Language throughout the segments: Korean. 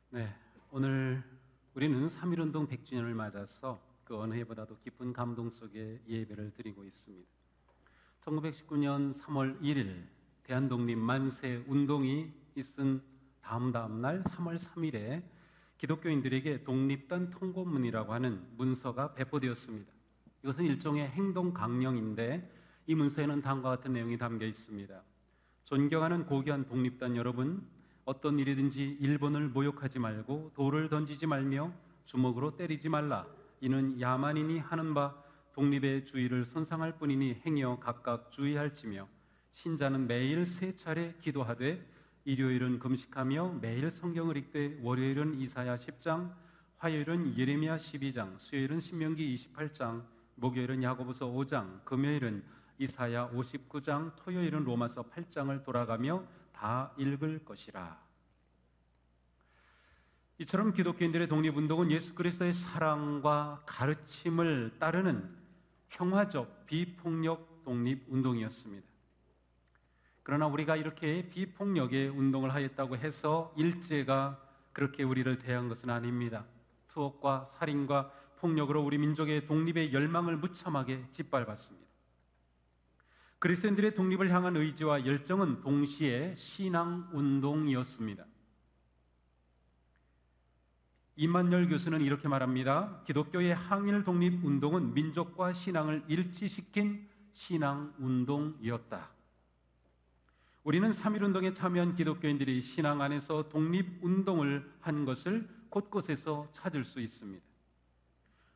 네, 오늘 우리는 3.1운동 100주년을 맞아서 그 어느 해보다도 깊은 감동 속에 예배를 드리고 있습니다. 1919년 3월 1일 대한독립 만세 운동이 있은 다음 날 3월 3일에 기독교인들에게 독립단 통보문이라고 하는 문서가 배포되었습니다. 이것은 일종의 행동 강령인데 이 문서에는 다음과 같은 내용이 담겨 있습니다. 존경하는 고귀한 독립단 여러분, 어떤 일이든지 일본을 모욕하지 말고 돌을 던지지 말며 주먹으로 때리지 말라. 이는 야만인이 하는 바 독립의 주의를 손상할 뿐이니 행여 각각 주의할지며, 신자는 매일 3차례 기도하되 일요일은 금식하며 매일 성경을 읽되 월요일은 이사야 10장, 화요일은 예레미야 12장, 수요일은 신명기 28장, 목요일은 야고보서 5장, 금요일은 이사야 59장, 토요일은 로마서 8장을 돌아가며 다 읽을 것이라. 이처럼 기독교인들의 독립운동은 예수 그리스도의 사랑과 가르침을 따르는 평화적 비폭력 독립운동이었습니다. 그러나 우리가 이렇게 비폭력의 운동을 하였다고 해서 일제가 그렇게 우리를 대한 것은 아닙니다. 투옥과 살인과 폭력으로 우리 민족의 독립의 열망을 무참하게 짓밟았습니다. 그리스도인들의 독립을 향한 의지와 열정은 동시에 신앙운동이었습니다. 이만열 교수는 이렇게 말합니다. 기독교의 항일 독립운동은 민족과 신앙을 일치시킨 신앙운동이었다. 우리는 3.1운동에 참여한 기독교인들이 신앙 안에서 독립운동을 한 것을 곳곳에서 찾을 수 있습니다.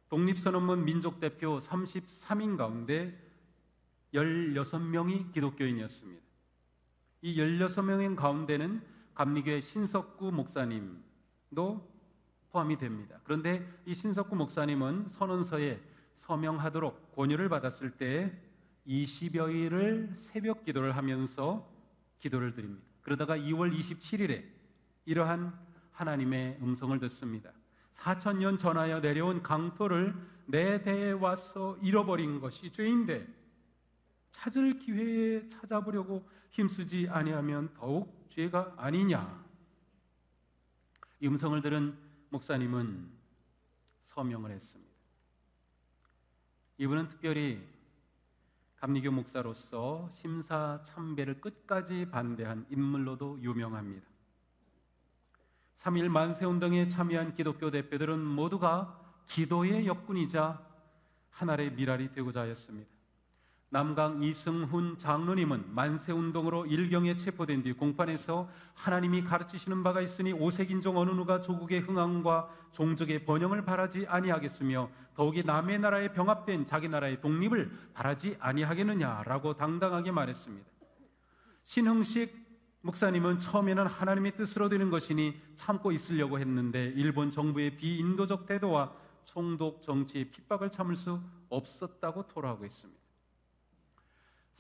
독립선언문 민족대표 33인 가운데 16명이 기독교인이었습니다. 이 16명 가운데는 감리교회 신석구 목사님도 포함이 됩니다. 그런데 이 신석구 목사님은 선언서에 서명하도록 권유를 받았을 때 20여일을 새벽 기도를 하면서 기도를 드립니다. 그러다가 2월 27일에 이러한 하나님의 음성을 듣습니다. 4,000년 전하여 내려온 강토를 내 대에 와서 잃어버린 것이 죄인데 찾을 기회에 찾아보려고 힘쓰지 아니하면 더욱 죄가 아니냐. 이 음성을 들은 목사님은 서명을 했습니다. 이분은 특별히 감리교 목사로서 심사참배를 끝까지 반대한 인물로도 유명합니다. 3.1 만세운동에 참여한 기독교 대표들은 모두가 기도의 역군이자 하나의 미랄이 되고자 하였습니다. 남강 이승훈 장로님은 만세운동으로 일경에 체포된 뒤 공판에서 하나님이 가르치시는 바가 있으니 오색인종 어느 누가 조국의 흥왕과 종족의 번영을 바라지 아니하겠으며 더욱이 남의 나라에 병합된 자기 나라의 독립을 바라지 아니하겠느냐라고 당당하게 말했습니다. 신흥식 목사님은 처음에는 하나님의 뜻으로 되는 것이니 참고 있으려고 했는데 일본 정부의 비인도적 태도와 총독 정치의 핍박을 참을 수 없었다고 토로하고 있습니다.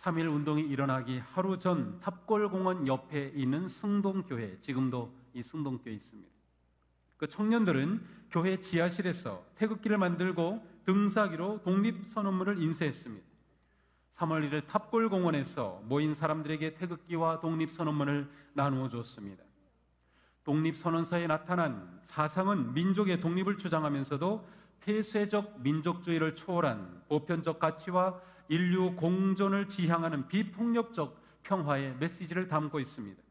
3.1 운동이 일어나기 하루 전 탑골공원 옆에 있는 승동교회, 지금도 이 승동교회에 있습니다. 그 청년들은 교회 지하실에서 태극기를 만들고 등사기로 독립선언문을 인쇄했습니다. 3월 1일 탑골공원에서 모인 사람들에게 태극기와 독립선언문을 나누어 줬습니다. 독립선언서에 나타난 사상은 민족의 독립을 주장하면서도 폐쇄적 민족주의를 초월한 보편적 가치와 인류 공존을 지향하는 비폭력적 평화의 메시지를 담고 있습니다.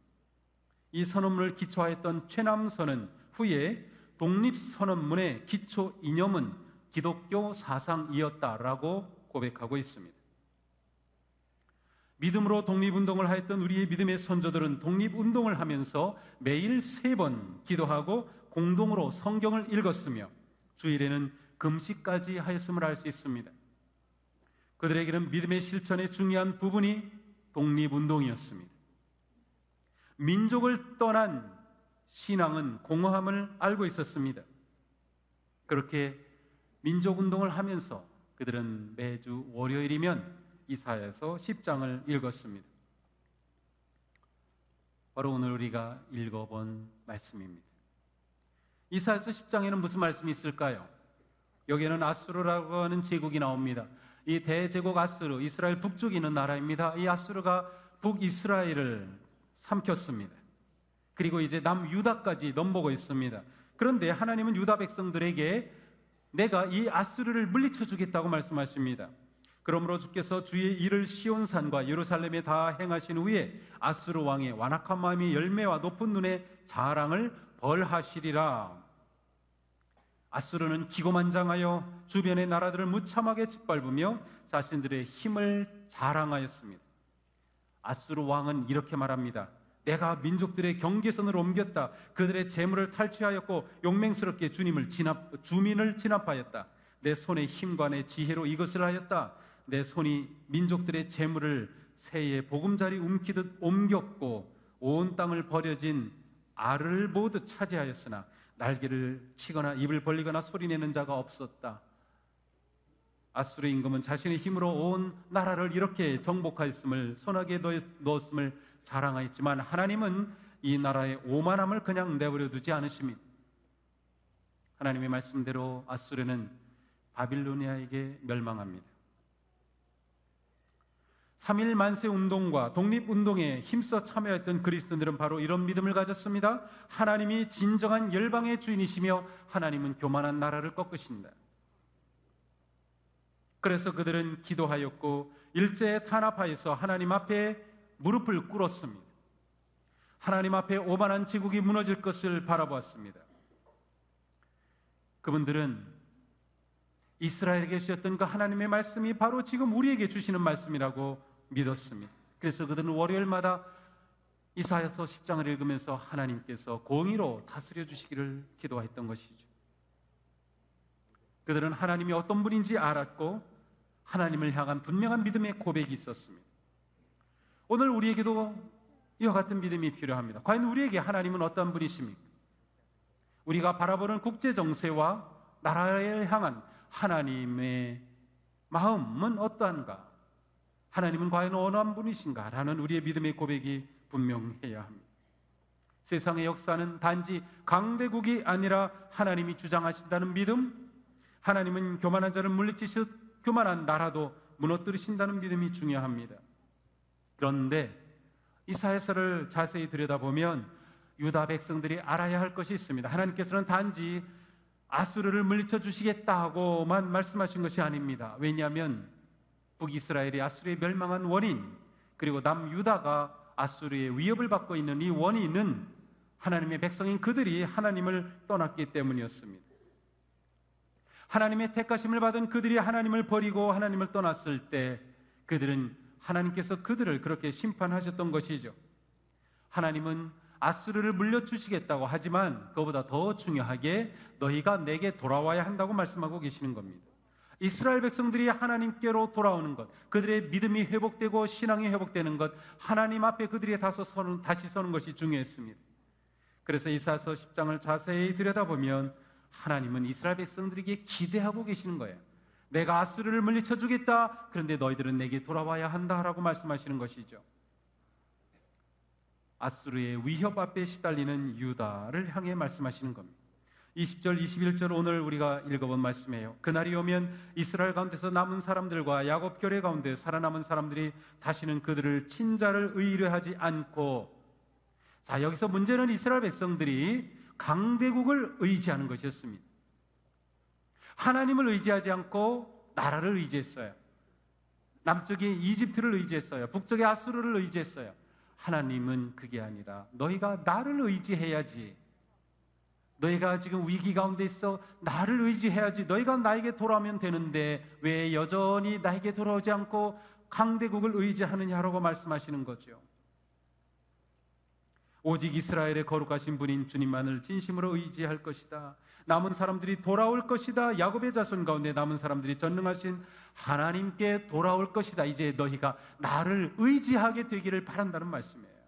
이 선언문을 기초하였던 최남선은 후에 독립선언문의 기초 이념은 기독교 사상이었다라고 고백하고 있습니다. 믿음으로 독립운동을 하였던 우리의 믿음의 선조들은 독립운동을 하면서 매일 3번 기도하고 공동으로 성경을 읽었으며 주일에는 금식까지 하였음을 알 수 있습니다. 그들에게는 믿음의 실천의 중요한 부분이 독립운동이었습니다. 민족을 떠난 신앙은 공허함을 알고 있었습니다. 그렇게 민족운동을 하면서 그들은 매주 월요일이면 이사야서 10장을 읽었습니다. 바로 오늘 우리가 읽어본 말씀입니다. 이사야서 10장에는 무슨 말씀이 있을까요? 여기에는 아수르라고 하는 제국이 나옵니다. 이 대제국 아수르, 이스라엘 북쪽에 있는 나라입니다. 이 아수르가 북이스라엘을 삼켰습니다. 그리고 이제 남유다까지 넘보고 있습니다. 그런데 하나님은 유다 백성들에게 내가 이 아수르를 물리쳐 주겠다고 말씀하십니다. 그러므로 주께서 주의 일을 시온산과 예루살렘에 다 행하신 후에 아수르 왕의 완악한 마음이 열매와 높은 눈의 자랑을 벌하시리라. 아수르는 기고만장하여 주변의 나라들을 무참하게 짓밟으며 자신들의 힘을 자랑하였습니다. 아수르 왕은 이렇게 말합니다. 내가 민족들의 경계선을 옮겼다. 그들의 재물을 탈취하였고 용맹스럽게 주민을 진압하였다. 내 손의 힘과 내 지혜로 이것을 하였다. 내 손이 민족들의 재물을 새의 보금자리 움키듯 옮겼고 온 땅을 버려진 알을 모두 차지하였으나 날개를 치거나 입을 벌리거나 소리내는 자가 없었다. 아수르 임금은 자신의 힘으로 온 나라를 이렇게 정복하였음을 손아귀에 넣었음을 자랑하였지만 하나님은 이 나라의 오만함을 그냥 내버려 두지 않으십니다. 하나님의 말씀대로 아수르는 바빌로니아에게 멸망합니다. 3.1 만세운동과 독립운동에 힘써 참여했던 그리스도인들은 바로 이런 믿음을 가졌습니다. 하나님이 진정한 열방의 주인이시며 하나님은 교만한 나라를 꺾으신다. 그래서 그들은 기도하였고 일제에 탄압하여서 하나님 앞에 무릎을 꿇었습니다. 하나님 앞에 오만한 제국이 무너질 것을 바라보았습니다. 그분들은 이스라엘에게 주셨던 그 하나님의 말씀이 바로 지금 우리에게 주시는 말씀이라고 믿었습니다. 그래서 그들은 월요일마다 이사야서 10장을 읽으면서 하나님께서 공의로 다스려 주시기를 기도했던 것이죠. 그들은 하나님이 어떤 분인지 알았고 하나님을 향한 분명한 믿음의 고백이 있었습니다. 오늘 우리에게도 이와 같은 믿음이 필요합니다. 과연 우리에게 하나님은 어떤 분이십니까? 우리가 바라보는 국제 정세와 나라를 향한 하나님의 마음은 어떠한가? 하나님은 과연 어느 분이신가? 라는 우리의 믿음의 고백이 분명해야 합니다. 세상의 역사는 단지 강대국이 아니라 하나님이 주장하신다는 믿음, 하나님은 교만한 자를 물리치듯 교만한 나라도 무너뜨리신다는 믿음이 중요합니다. 그런데 이사야서를 자세히 들여다보면 유다 백성들이 알아야 할 것이 있습니다. 하나님께서는 단지 아수르를 물리쳐 주시겠다고만 말씀하신 것이 아닙니다. 왜냐하면 북이스라엘이 아수르에 멸망한 원인, 그리고 남유다가 아수르의 위협을 받고 있는 이 원인은 하나님의 백성인 그들이 하나님을 떠났기 때문이었습니다. 하나님의 택하심을 받은 그들이 하나님을 버리고 하나님을 떠났을 때 그들은 하나님께서 그들을 그렇게 심판하셨던 것이죠. 하나님은 아수르를 물려주시겠다고 하지만 그보다 더 중요하게 너희가 내게 돌아와야 한다고 말씀하고 계시는 겁니다. 이스라엘 백성들이 하나님께로 돌아오는 것, 그들의 믿음이 회복되고 신앙이 회복되는 것, 하나님 앞에 그들이 다시 서는 것이 중요했습니다. 그래서 이사야서 10장을 자세히 들여다보면 하나님은 이스라엘 백성들에게 기대하고 계시는 거예요. 내가 아수르를 물리쳐 주겠다. 그런데 너희들은 내게 돌아와야 한다라고 말씀하시는 것이죠. 아수르의 위협 앞에 시달리는 유다를 향해 말씀하시는 겁니다. 20절, 21절 오늘 우리가 읽어본 말씀이에요. 그날이 오면 이스라엘 가운데서 남은 사람들과 야곱 결의 가운데 살아남은 사람들이 다시는 그들을 친자를 의뢰하지 않고, 자, 여기서 문제는 이스라엘 백성들이 강대국을 의지하는 것이었습니다. 하나님을 의지하지 않고 나라를 의지했어요. 남쪽의 이집트를 의지했어요. 북쪽의 아수르를 의지했어요. 하나님은 그게 아니라 너희가 나를 의지해야지. 너희가 지금 위기 가운데 있어 나를 의지해야지. 너희가 나에게 돌아오면 되는데 왜 여전히 나에게 돌아오지 않고 강대국을 의지하느냐라고 말씀하시는 거죠. 오직 이스라엘의 거룩하신 분인 주님만을 진심으로 의지할 것이다. 남은 사람들이 돌아올 것이다. 야곱의 자손 가운데 남은 사람들이 전능하신 하나님께 돌아올 것이다. 이제 너희가 나를 의지하게 되기를 바란다는 말씀이에요.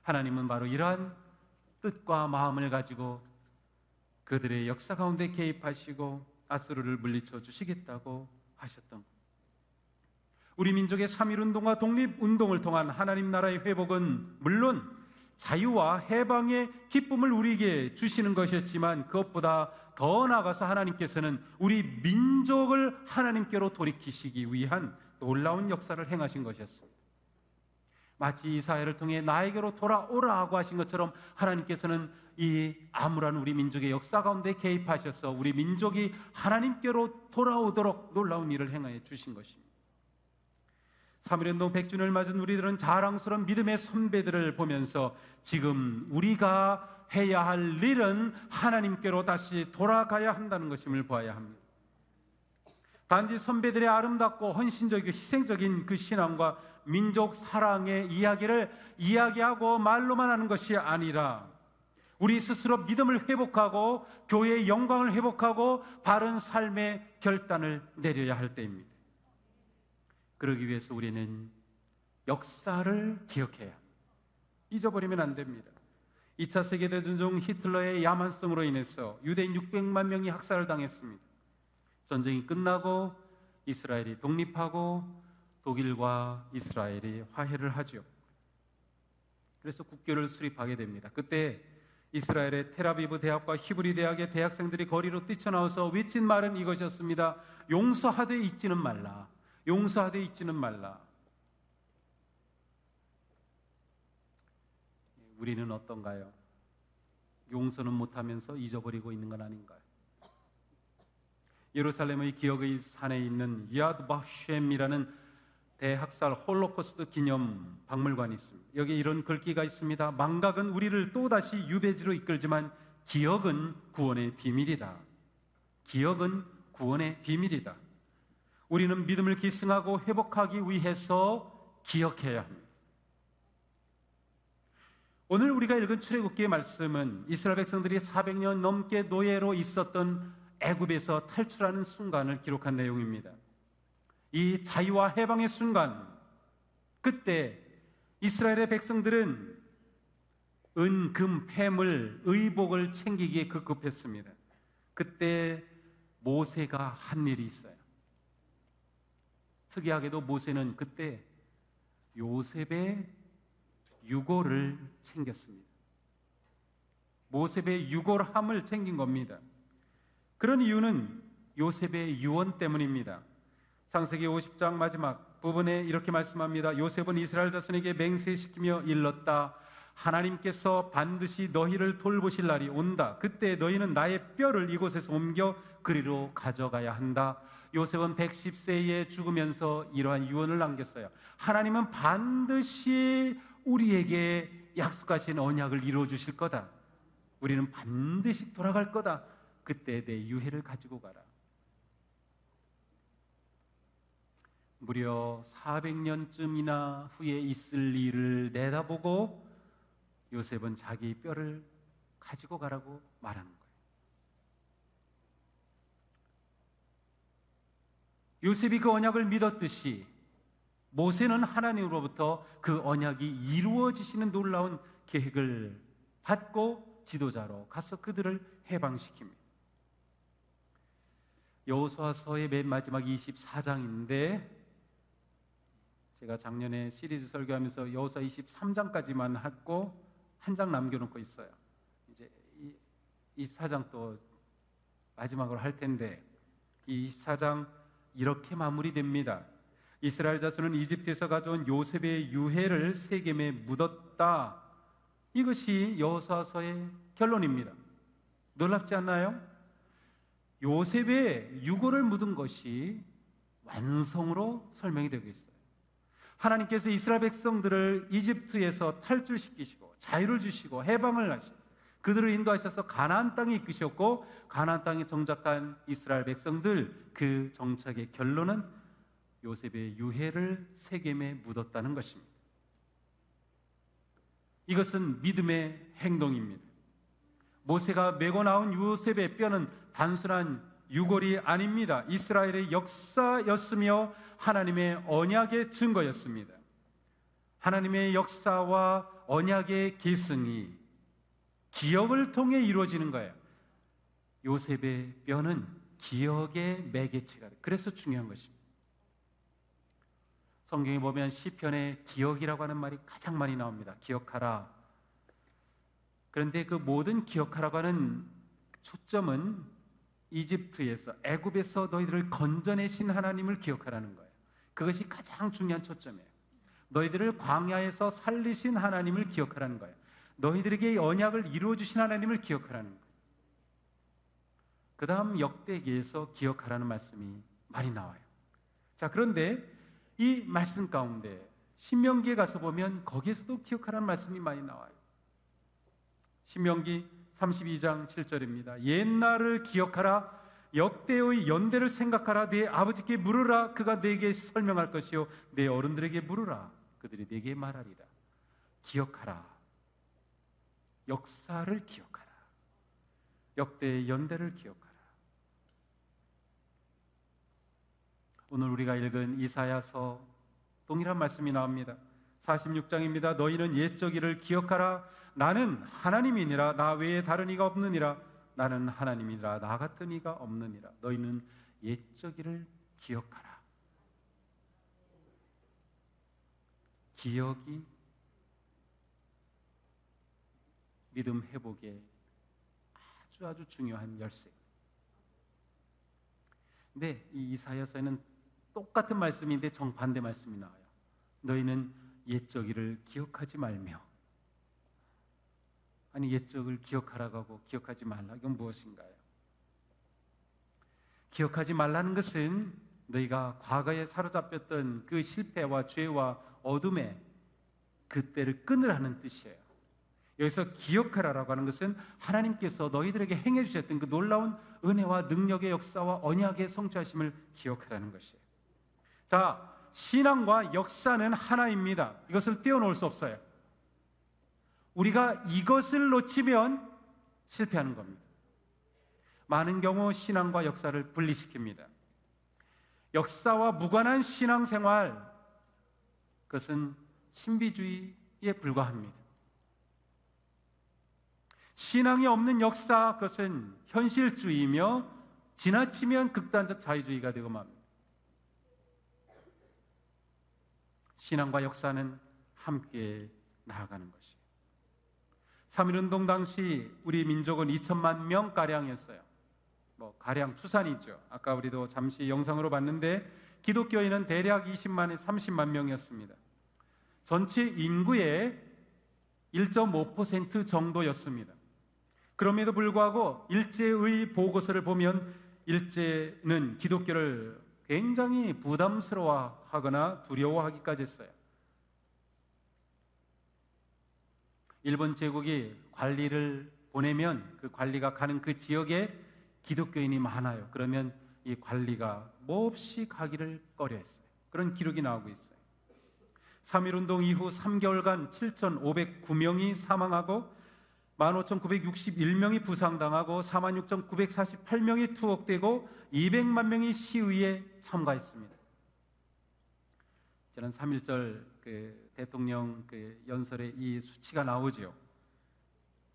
하나님은 바로 이러한 뜻과 마음을 가지고 그들의 역사 가운데 개입하시고 아수르를 물리쳐 주시겠다고 하셨던 것. 우리 민족의 3.1운동과 독립운동을 통한 하나님 나라의 회복은 물론 자유와 해방의 기쁨을 우리에게 주시는 것이었지만 그것보다 더 나아가서 하나님께서는 우리 민족을 하나님께로 돌이키시기 위한 놀라운 역사를 행하신 것이었습니다. 마치 이사야를 통해 나에게로 돌아오라고 하신 것처럼 하나님께서는 이 암울한 우리 민족의 역사 가운데 개입하셔서 우리 민족이 하나님께로 돌아오도록 놀라운 일을 행하여 주신 것입니다. 3.1운동 100주년을 맞은 우리들은 자랑스러운 믿음의 선배들을 보면서 지금 우리가 해야 할 일은 하나님께로 다시 돌아가야 한다는 것임을 보아야 합니다. 단지 선배들의 아름답고 헌신적이고 희생적인 그 신앙과 민족 사랑의 이야기를 이야기하고 말로만 하는 것이 아니라 우리 스스로 믿음을 회복하고 교회의 영광을 회복하고 바른 삶의 결단을 내려야 할 때입니다. 그러기 위해서 우리는 역사를 기억해야 합니다. 잊어버리면 안 됩니다. 2차 세계대전 중 히틀러의 야만성으로 인해서 유대인 600만 명이 학살을 당했습니다. 전쟁이 끝나고 이스라엘이 독립하고 독일과 이스라엘이 화해를 하죠. 그래서 국교를 수립하게 됩니다. 그때 이스라엘의 텔아비브 대학과 히브리 대학의 대학생들이 거리로 뛰쳐나와서 외친 말은 이것이었습니다. 용서하되 잊지는 말라. 용서하되 잊지는 말라. 우리는 어떤가요? 용서는 못하면서 잊어버리고 있는 건 아닌가요? 예루살렘의 기억의 산에 있는 야드 바셴이라는 대학살 홀로코스트 기념 박물관이 있습니다. 여기에 이런 글귀가 있습니다. 망각은 우리를 또다시 유배지로 이끌지만 기억은 구원의 비밀이다. 기억은 구원의 비밀이다. 우리는 믿음을 기승하고 회복하기 위해서 기억해야 합니다. 오늘 우리가 읽은 출애굽기의 말씀은 이스라엘 백성들이 400년 넘게 노예로 있었던 애굽에서 탈출하는 순간을 기록한 내용입니다. 이 자유와 해방의 순간, 그때 이스라엘의 백성들은 은, 금, 폐물, 의복을 챙기기에 급급했습니다. 그때 모세가 한 일이 있어요. 특이하게도 모세는 그때 요셉의 유골을 챙겼습니다. 모셉의 유골함을 챙긴 겁니다. 그런 이유는 요셉의 유언 때문입니다. 창세기 50장 마지막 부분에 이렇게 말씀합니다. 요셉은 이스라엘 자손에게 맹세시키며 일렀다. 하나님께서 반드시 너희를 돌보실 날이 온다. 그때 너희는 나의 뼈를 이곳에서 옮겨 그리로 가져가야 한다. 요셉은 110세에 죽으면서 이러한 유언을 남겼어요. 하나님은 반드시 우리에게 약속하신 언약을 이루어 주실 거다. 우리는 반드시 돌아갈 거다. 그때 내 유해를 가지고 가라. 무려 400년쯤이나 후에 있을 일을 내다보고 요셉은 자기 뼈를 가지고 가라고 말하는 거예요. 요셉이 그 언약을 믿었듯이 모세는 하나님으로부터 그 언약이 이루어지시는 놀라운 계획을 받고 지도자로 가서 그들을 해방시킵니다. 여호수아서의 맨 마지막 24장인데 제가 작년에 시리즈 설교하면서 여호수아 23장까지만 하고 한 장 남겨놓고 있어요. 이제 24장 또 마지막으로 할 텐데 이 24장 이렇게 마무리됩니다. 이스라엘 자손은 이집트에서 가져온 요셉의 유해를 세겜에 묻었다. 이것이 여호수아서의 결론입니다. 놀랍지 않나요? 요셉의 유고를 묻은 것이 완성으로 설명이 되고 있어요. 하나님께서 이스라엘 백성들을 이집트에서 탈출시키시고 자유를 주시고 해방을 하셨어요. 그들을 인도하셔서 가나안 땅에 이끄셨고 가나안 땅에 정착한 이스라엘 백성들 그 정착의 결론은 요셉의 유해를 세겜에 묻었다는 것입니다. 이것은 믿음의 행동입니다. 모세가 메고 나온 요셉의 뼈는 단순한 유골이 아닙니다. 이스라엘의 역사였으며 하나님의 언약의 증거였습니다. 하나님의 역사와 언약의 계승이 기억을 통해 이루어지는 거예요. 요셉의 뼈는 기억의 매개체가 돼요. 그래서 중요한 것입니다. 성경에 보면 시편에 기억이라고 하는 말이 가장 많이 나옵니다. 기억하라. 그런데 그 모든 기억하라고 하는 초점은 이집트에서 애굽에서 너희들을 건져내신 하나님을 기억하라는 거예요. 그것이 가장 중요한 초점이에요. 너희들을 광야에서 살리신 하나님을 기억하라는 거예요. 너희들에게 언약을 이루어 주신 하나님을 기억하라는 거예요. 그 다음 역대기에서 기억하라는 말씀이 많이 나와요. 자, 그런데 이 말씀 가운데 신명기에 가서 보면 거기에서도 기억하라는 말씀이 많이 나와요. 신명기 32장 7절입니다. 옛날을 기억하라. 역대의 연대를 생각하라. 네 아버지께 물으라. 그가 네게 설명할 것이요 네 어른들에게 물으라. 그들이 네게 말하리라. 기억하라. 역사를 기억하라. 역대의 연대를 기억하라. 오늘 우리가 읽은 이사야서 동일한 말씀이 나옵니다. 46장입니다. 너희는 옛적 일을 기억하라. 나는 하나님이니라. 나 외에 다른 이가 없느니라. 나는 하나님이니라. 나 같은 이가 없느니라. 너희는 옛적 일을 기억하라. 기억이 믿음 회복에 아주 중요한 열쇠. 근데 이 이사야서에는 똑같은 말씀인데 정반대 말씀이 나와요. 너희는 옛적 일을 기억하지 말며. 아니 옛적을 기억하라고 하고 기억하지 말라. 이건 무엇인가요? 기억하지 말라는 것은 너희가 과거에 사로잡혔던 그 실패와 죄와 어둠의 그때를 끊으라는 뜻이에요. 여기서 기억하라라고 하는 것은 하나님께서 너희들에게 행해 주셨던 그 놀라운 은혜와 능력의 역사와 언약의 성취하심을 기억하라는 것이에요. 자, 신앙과 역사는 하나입니다. 이것을 떼어놓을 수 없어요. 우리가 이것을 놓치면 실패하는 겁니다. 많은 경우 신앙과 역사를 분리시킵니다. 역사와 무관한 신앙생활, 그것은 신비주의에 불과합니다. 신앙이 없는 역사, 그것은 현실주의이며 지나치면 극단적 자유주의가 되고 맙니다. 신앙과 역사는 함께 나아가는 것이에요. 3.1운동 당시 우리 민족은 2천만 명가량이었어요. 가량 추산이죠. 아까 우리도 잠시 영상으로 봤는데 기독교인은 대략 20만에서 30만 명이었습니다. 전체 인구의 1.5% 정도였습니다. 그럼에도 불구하고 일제의 보고서를 보면 일제는 기독교를 굉장히 부담스러워하거나 두려워하기까지 했어요. 일본 제국이 관리를 보내면 그 관리가 가는 그 지역에 기독교인이 많아요. 그러면 이 관리가 몹시 가기를 꺼려했어요. 그런 기록이 나오고 있어요. 3.1운동 이후 3개월간 7,509명이 사망하고 15,961명이 부상당하고 46,948명이 투옥되고 200만 명이 시위에 참가했습니다. 저는 3.1절 대통령 연설에 이 수치가 나오죠.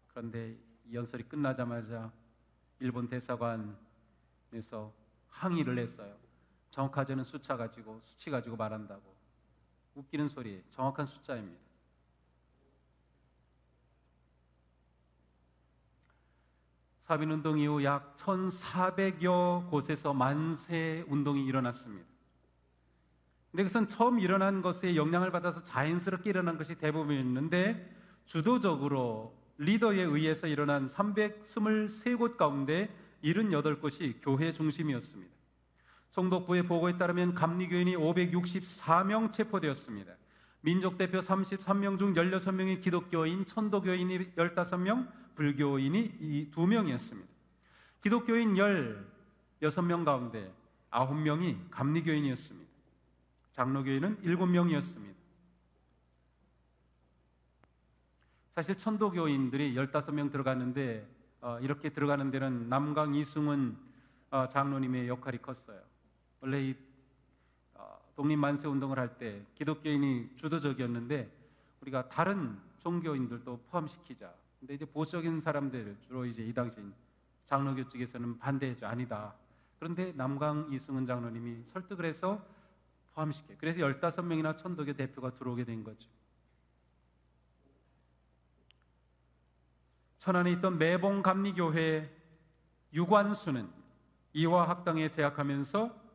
그런데 이 연설이 끝나자마자 일본 대사관에서 항의를 했어요. 정확하지 않은 수치 가지고 말한다고. 웃기는 소리, 정확한 숫자입니다. 사민운동 이후 약 1,400여 곳에서 만세 운동이 일어났습니다. 근데 그것은 처음 일어난 것에 영향을 받아서 자연스럽게 일어난 것이 대부분이었는데, 주도적으로 리더에 의해서 일어난 323곳 가운데 78곳이 교회 중심이었습니다. 총독부의 보고에 따르면 감리교인이 564명 체포되었습니다. 민족대표 33명 중 16명이 기독교인, 천도교인이 15명, 불교인이 2명이었습니다. 기독교인 16명 가운데 9명이 감리교인이었습니다. 장로교인은 7명이었습니다. 사실 천도교인들이 15명 들어갔는데 이렇게 들어가는 데는 남강 이승훈 장로님의 역할이 컸어요. 원래 이 독립만세운동을 할 때 기독교인이 주도적이었는데 우리가 다른 종교인들도 포함시키자. 근데 이제 보수적인 사람들, 주로 이제 이 당시 장로교 쪽에서는 반대했죠. 아니다. 그런데 남강 이승훈 장로님이 설득을 해서 포함시켜요. 그래서 15명이나 천도교 대표가 들어오게 된 거죠. 천안에 있던 매봉 감리교회 유관수는 이화 학당에 재학하면서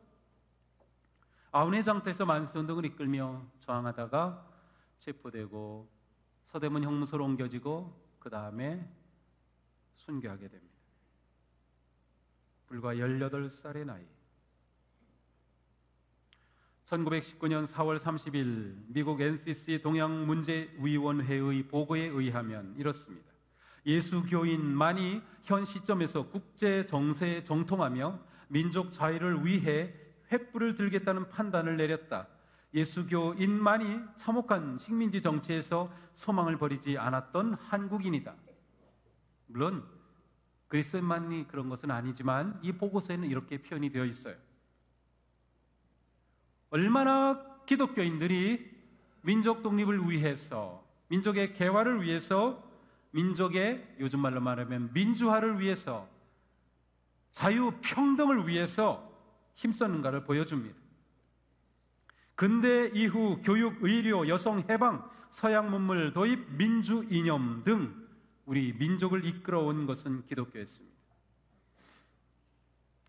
아운회장터에서 만세운동을 이끌며 저항하다가 체포되고 서대문 형무소로 옮겨지고 그 다음에 순교하게 됩니다. 불과 18살의 나이. 1919년 4월 30일 미국 NCC 동양문제위원회의 보고에 의하면 이렇습니다. 예수교인만이 현 시점에서 국제 정세에 정통하며 민족 자유를 위해 횃불을 들겠다는 판단을 내렸다. 예수교인만이 참혹한 식민지 정치에서 소망을 버리지 않았던 한국인이다. 물론 그리스도인만이 그런 것은 아니지만 이 보고서에는 이렇게 표현이 되어 있어요. 얼마나 기독교인들이 민족 독립을 위해서, 민족의 개화를 위해서, 민족의 요즘 말로 말하면 민주화를 위해서, 자유 평등을 위해서 힘썼는가를 보여줍니다. 근대 이후 교육, 의료, 여성 해방, 서양 문물 도입, 민주 이념 등 우리 민족을 이끌어온 것은 기독교였습니다.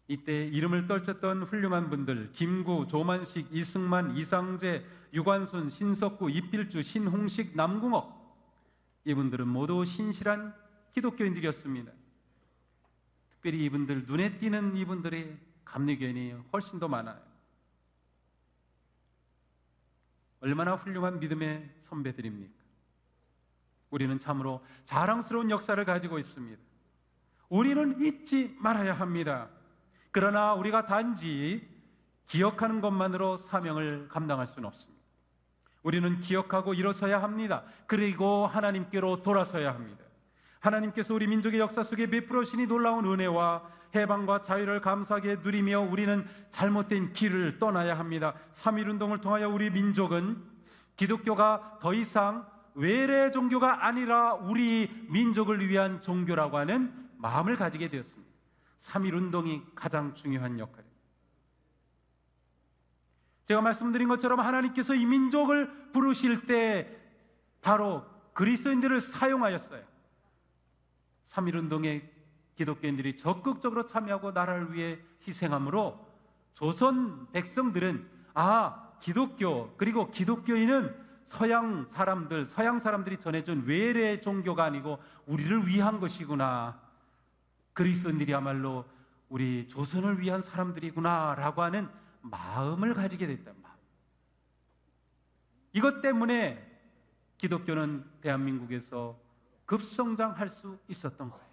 이때 이름을 떨쳤던 훌륭한 분들, 김구, 조만식, 이승만, 이상재, 유관순, 신석구, 이필주, 신홍식, 남궁옥, 이분들은 모두 신실한 기독교인들이었습니다. 특별히 이분들, 눈에 띄는 이분들의 감리교인이 훨씬 더 많아요. 얼마나 훌륭한 믿음의 선배들입니까? 우리는 참으로 자랑스러운 역사를 가지고 있습니다. 우리는 잊지 말아야 합니다. 그러나 우리가 단지 기억하는 것만으로 사명을 감당할 수는 없습니다. 우리는 기억하고 일어서야 합니다. 그리고 하나님께로 돌아서야 합니다. 하나님께서 우리 민족의 역사 속에 베풀으시니 놀라운 은혜와 해방과 자유를 감사하게 누리며 우리는 잘못된 길을 떠나야 합니다. 3.1운동을 통하여 우리 민족은 기독교가 더 이상 외래 종교가 아니라 우리 민족을 위한 종교라고 하는 마음을 가지게 되었습니다. 3.1운동이 가장 중요한 역할입니다. 제가 말씀드린 것처럼 하나님께서 이 민족을 부르실 때 바로 그리스도인들을 사용하였어요. 3.1운동에 기독교인들이 적극적으로 참여하고 나라를 위해 희생함으로 조선 백성들은 기독교 그리고 기독교인은 서양 사람들이 전해준 외래 종교가 아니고 우리를 위한 것이구나. 그리스도인들이야말로 우리 조선을 위한 사람들이구나 라고 하는 마음을 가지게 됐다. 마음. 이것 때문에 기독교는 대한민국에서 급성장할 수 있었던 거예요.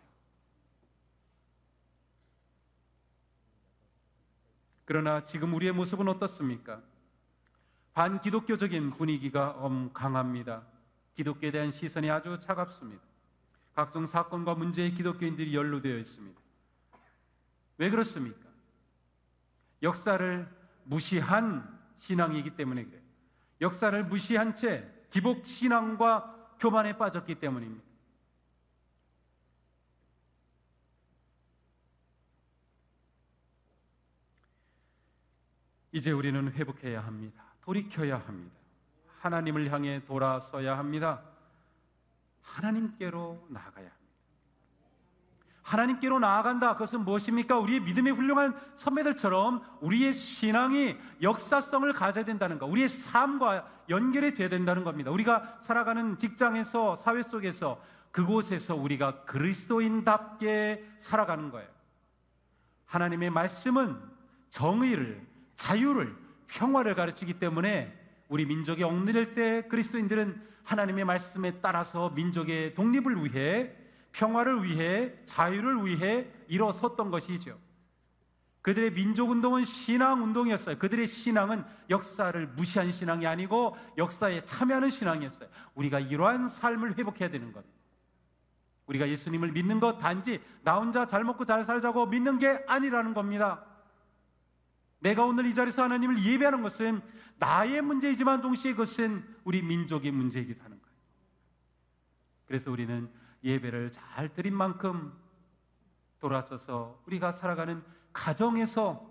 그러나 지금 우리의 모습은 어떻습니까? 반기독교적인 분위기가 강합니다. 기독교에 대한 시선이 아주 차갑습니다. 각종 사건과 문제에 기독교인들이 연루되어 있습니다. 왜 그렇습니까? 역사를 무시한 신앙이기 때문에 그래요. 역사를 무시한 채 기복 신앙과 교만에 빠졌기 때문입니다. 이제 우리는 회복해야 합니다. 돌이켜야 합니다. 하나님을 향해 돌아서야 합니다. 하나님께로 나아가야 합니다. 하나님께로 나아간다. 그것은 무엇입니까? 우리의 믿음의 훌륭한 선배들처럼 우리의 신앙이 역사성을 가져야 된다는 것, 우리의 삶과 연결이 돼야 된다는 겁니다. 우리가 살아가는 직장에서, 사회 속에서, 그곳에서 우리가 그리스도인답게 살아가는 거예요. 하나님의 말씀은 정의를, 자유를, 평화를 가르치기 때문에 우리 민족이 얽매일 때 그리스도인들은 하나님의 말씀에 따라서 민족의 독립을 위해, 평화를 위해, 자유를 위해 일어섰던 것이죠. 그들의 민족운동은 신앙운동이었어요. 그들의 신앙은 역사를 무시한 신앙이 아니고 역사에 참여하는 신앙이었어요. 우리가 이러한 삶을 회복해야 되는 것. 우리가 예수님을 믿는 것 단지 나 혼자 잘 먹고 잘 살자고 믿는 게 아니라는 겁니다. 내가 오늘 이 자리에서 하나님을 예배하는 것은 나의 문제이지만 동시에 그것은 우리 민족의 문제이기도 하는 거예요. 그래서 우리는 예배를 잘 드린 만큼 돌아서서 우리가 살아가는 가정에서,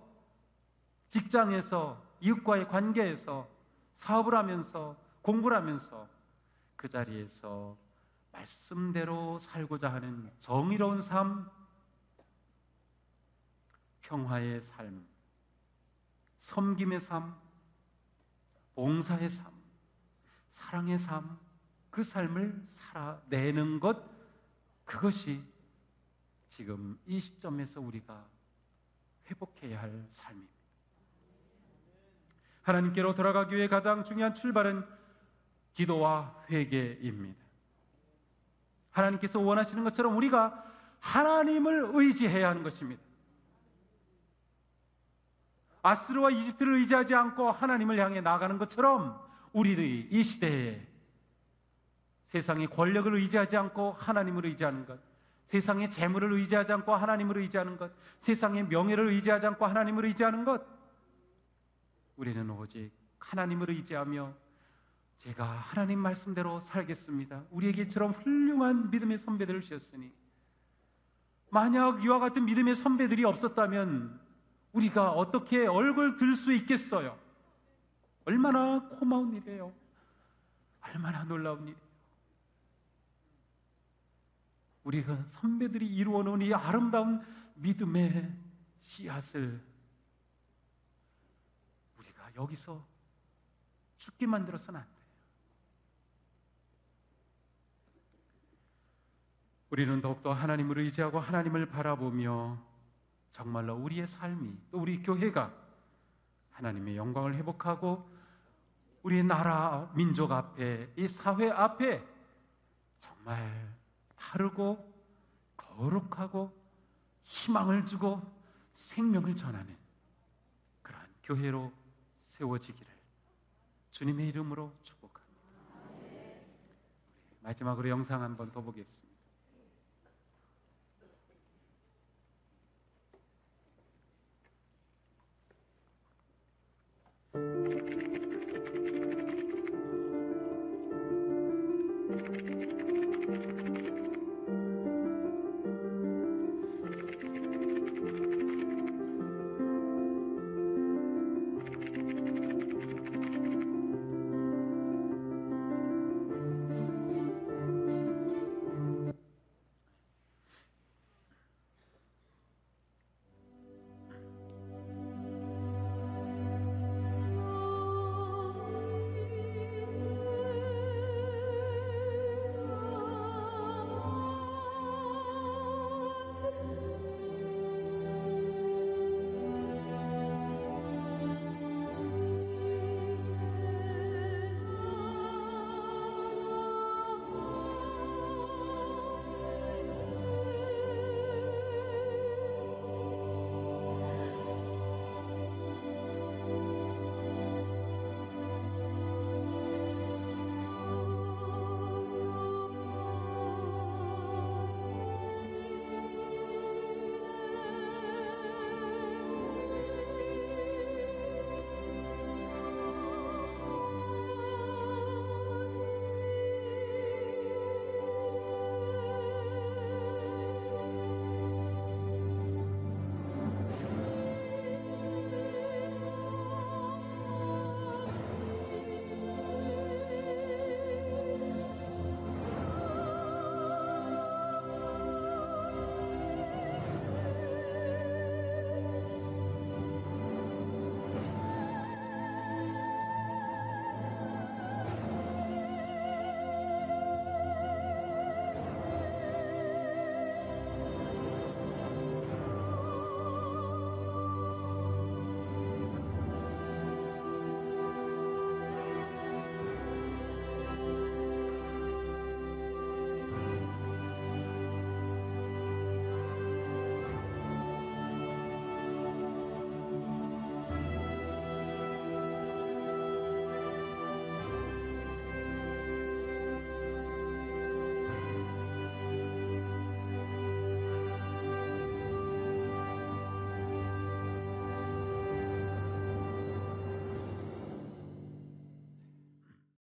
직장에서, 이웃과의 관계에서, 사업을 하면서, 공부를 하면서 그 자리에서 말씀대로 살고자 하는 정의로운 삶, 평화의 삶, 섬김의 삶, 봉사의 삶, 사랑의 삶, 그 삶을 살아내는 것, 그것이 지금 이 시점에서 우리가 회복해야 할 삶입니다. 하나님께로 돌아가기 위해 가장 중요한 출발은 기도와 회개입니다. 하나님께서 원하시는 것처럼 우리가 하나님을 의지해야 하는 것입니다. 아스르와 이집트를 의지하지 않고 하나님을 향해 나아가는 것처럼 우리들이 이 시대에 세상의 권력을 의지하지 않고 하나님을 의지하는 것, 세상의 재물을 의지하지 않고 하나님을 의지하는 것, 세상의 명예를 의지하지 않고 하나님을 의지하는 것, 우리는 오직 하나님을 의지하며 제가 하나님 말씀대로 살겠습니다. 우리에게처럼 훌륭한 믿음의 선배들을 주셨으니 만약 이와 같은 믿음의 선배들이 없었다면 우리가 어떻게 얼굴 들 수 있겠어요? 얼마나 고마운 일이에요. 얼마나 놀라운 일이에요. 우리가 선배들이 이루어놓은 이 아름다운 믿음의 씨앗을 우리가 여기서 죽게 만들어서는 안 돼요. 우리는 더욱더 하나님을 의지하고 하나님을 바라보며 정말로 우리의 삶이, 또 우리 교회가 하나님의 영광을 회복하고 우리 나라, 민족 앞에, 이 사회 앞에 정말 바르고 거룩하고 희망을 주고 생명을 전하는 그러한 교회로 세워지기를 주님의 이름으로 축복합니다. 마지막으로 영상 한번 더 보겠습니다.